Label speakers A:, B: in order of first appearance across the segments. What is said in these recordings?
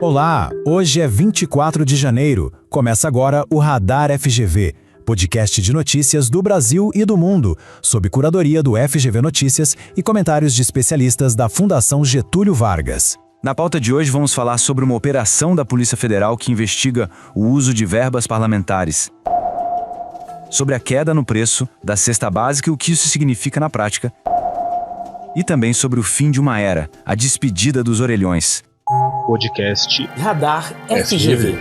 A: Olá, hoje é 24 de janeiro. Começa agora o Radar FGV, podcast de notícias do Brasil e do mundo, sob curadoria do FGV Notícias e comentários de especialistas da Fundação Getúlio Vargas.
B: Na pauta de hoje vamos falar sobre uma operação da Polícia Federal que investiga o uso de verbas parlamentares, sobre a queda no preço da cesta básica e o que isso significa na prática, e também sobre o fim de uma era, a despedida dos orelhões.
C: Podcast
D: Radar FGV.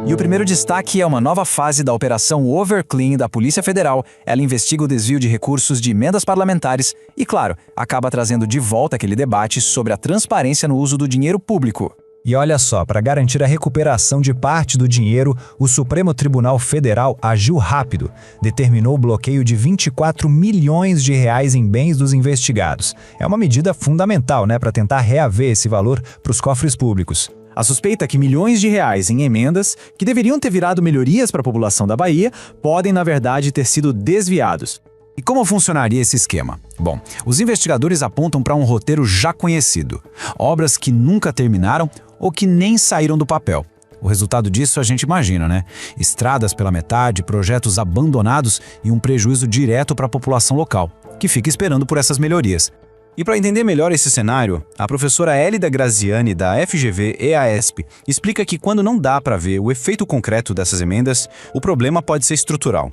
B: E o primeiro destaque é uma nova fase da Operação Overclean da Polícia Federal. Ela investiga o desvio de recursos de emendas parlamentares e, claro, acaba trazendo de volta aquele debate sobre a transparência no uso do dinheiro público.
A: E olha só, para garantir a recuperação de parte do dinheiro, o Supremo Tribunal Federal agiu rápido. Determinou o bloqueio de 24 milhões de reais em bens dos investigados. É uma medida fundamental, para tentar reaver esse valor para os cofres públicos.
E: A suspeita é que milhões de reais em emendas, que deveriam ter virado melhorias para a população da Bahia, podem, na verdade, ter sido desviados.
B: E como funcionaria esse esquema? Bom, os investigadores apontam para um roteiro já conhecido. Obras que nunca terminaram ou que nem saíram do papel. O resultado disso a gente imagina, Estradas pela metade, projetos abandonados e um prejuízo direto para a população local, que fica esperando por essas melhorias. E para entender melhor esse cenário, a professora Hélida Graziani, da FGV-EASP, explica que quando não dá para ver o efeito concreto dessas emendas, o problema pode ser estrutural.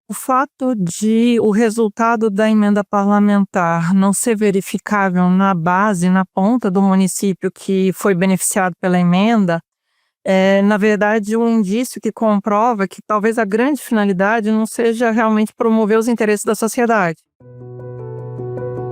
F: O fato de o resultado da emenda parlamentar não ser verificável na base, na ponta do município que foi beneficiado pela emenda, é, na verdade, um indício que comprova que talvez a grande finalidade não seja realmente promover os interesses da sociedade.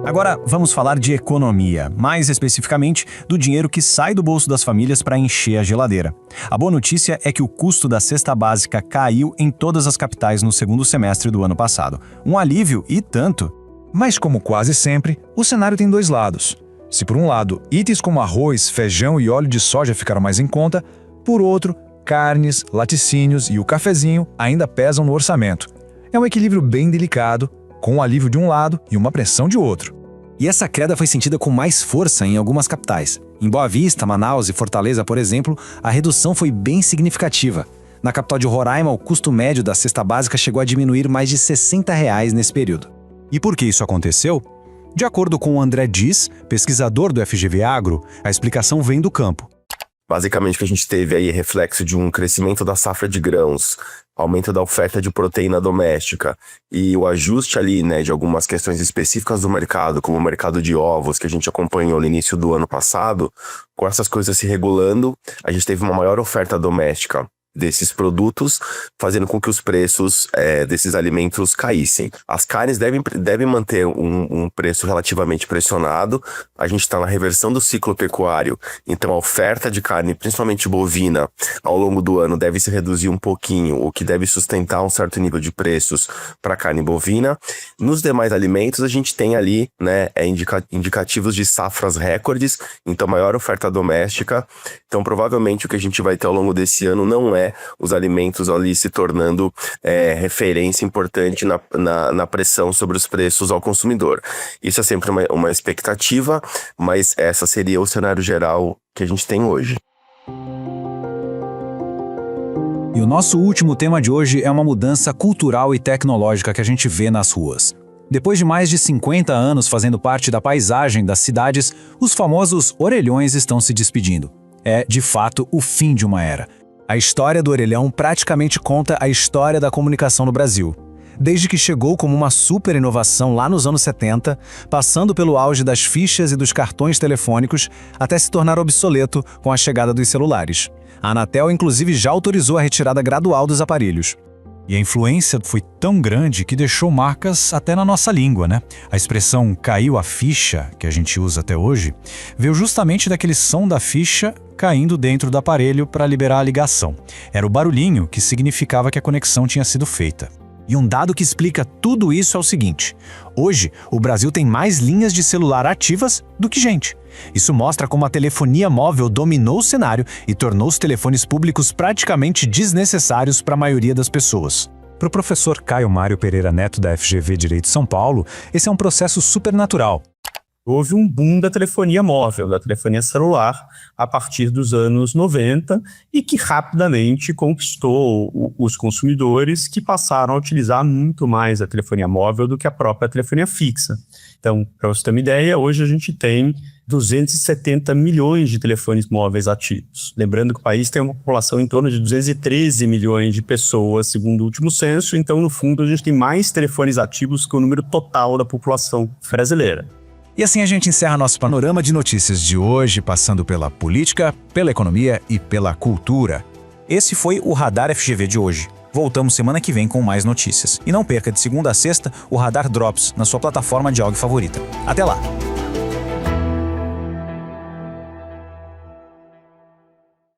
E: Agora, vamos falar de economia, mais especificamente do dinheiro que sai do bolso das famílias para encher a geladeira. A boa notícia é que o custo da cesta básica caiu em todas as capitais no segundo semestre do ano passado. Um alívio e tanto.
A: Mas como quase sempre, o cenário tem dois lados. Se por um lado, itens como arroz, feijão e óleo de soja ficaram mais em conta, por outro, carnes, laticínios e o cafezinho ainda pesam no orçamento. É um equilíbrio bem delicado, com um alívio de um lado e uma pressão de outro.
E: E essa queda foi sentida com mais força em algumas capitais. Em Boa Vista, Manaus e Fortaleza, por exemplo, a redução foi bem significativa. Na capital de Roraima, o custo médio da cesta básica chegou a diminuir mais de R$ 60 nesse período. E por que isso aconteceu? De acordo com o André Dias, pesquisador do FGV Agro, a explicação vem do campo.
G: Basicamente, o que a gente teve aí é reflexo de um crescimento da safra de grãos, aumento da oferta de proteína doméstica e o ajuste ali, de algumas questões específicas do mercado, como o mercado de ovos, que a gente acompanhou no início do ano passado. Com essas coisas se regulando, a gente teve uma maior oferta doméstica desses produtos, fazendo com que os preços desses alimentos caíssem. As carnes devem manter um preço relativamente pressionado. A gente está na reversão do ciclo pecuário, então a oferta de carne, principalmente bovina, ao longo do ano deve se reduzir um pouquinho, o que deve sustentar um certo nível de preços para a carne bovina. Nos demais alimentos, a gente tem ali indicativos de safras recordes, então maior oferta doméstica. Então provavelmente o que a gente vai ter ao longo desse ano não é os alimentos ali se tornando referência importante na pressão sobre os preços ao consumidor. Isso é sempre uma expectativa, mas essa seria o cenário geral que a gente tem hoje.
E: E o nosso último tema de hoje é uma mudança cultural e tecnológica que a gente vê nas ruas. Depois de mais de 50 anos fazendo parte da paisagem das cidades, os famosos orelhões estão se despedindo. É, de fato, o fim de uma era. A história do orelhão praticamente conta a história da comunicação no Brasil. Desde que chegou como uma super inovação lá nos anos 70, passando pelo auge das fichas e dos cartões telefônicos, até se tornar obsoleto com a chegada dos celulares. A Anatel, inclusive, já autorizou a retirada gradual dos aparelhos. E a influência foi tão grande que deixou marcas até na nossa língua, A expressão "caiu a ficha", que a gente usa até hoje, veio justamente daquele som da ficha caindo dentro do aparelho para liberar a ligação. Era o barulhinho que significava que a conexão tinha sido feita. E um dado que explica tudo isso é o seguinte: hoje, o Brasil tem mais linhas de celular ativas do que gente. Isso mostra como a telefonia móvel dominou o cenário e tornou os telefones públicos praticamente desnecessários para a maioria das pessoas. Para o professor Caio Mário Pereira Neto, da FGV Direito São Paulo, esse é um processo supernatural.
C: Houve um boom da telefonia móvel, da telefonia celular, a partir dos anos 90 e que rapidamente conquistou os consumidores, que passaram a utilizar muito mais a telefonia móvel do que a própria telefonia fixa. Então, para você ter uma ideia, hoje a gente tem 270 milhões de telefones móveis ativos. Lembrando que o país tem uma população em torno de 213 milhões de pessoas, segundo o último censo. Então, no fundo, a gente tem mais telefones ativos que o número total da população brasileira.
A: E assim a gente encerra nosso panorama de notícias de hoje, passando pela política, pela economia e pela cultura.
B: Esse foi o Radar FGV de hoje. Voltamos semana que vem com mais notícias. E não perca de segunda a sexta o Radar Drops na sua plataforma de áudio favorita. Até lá!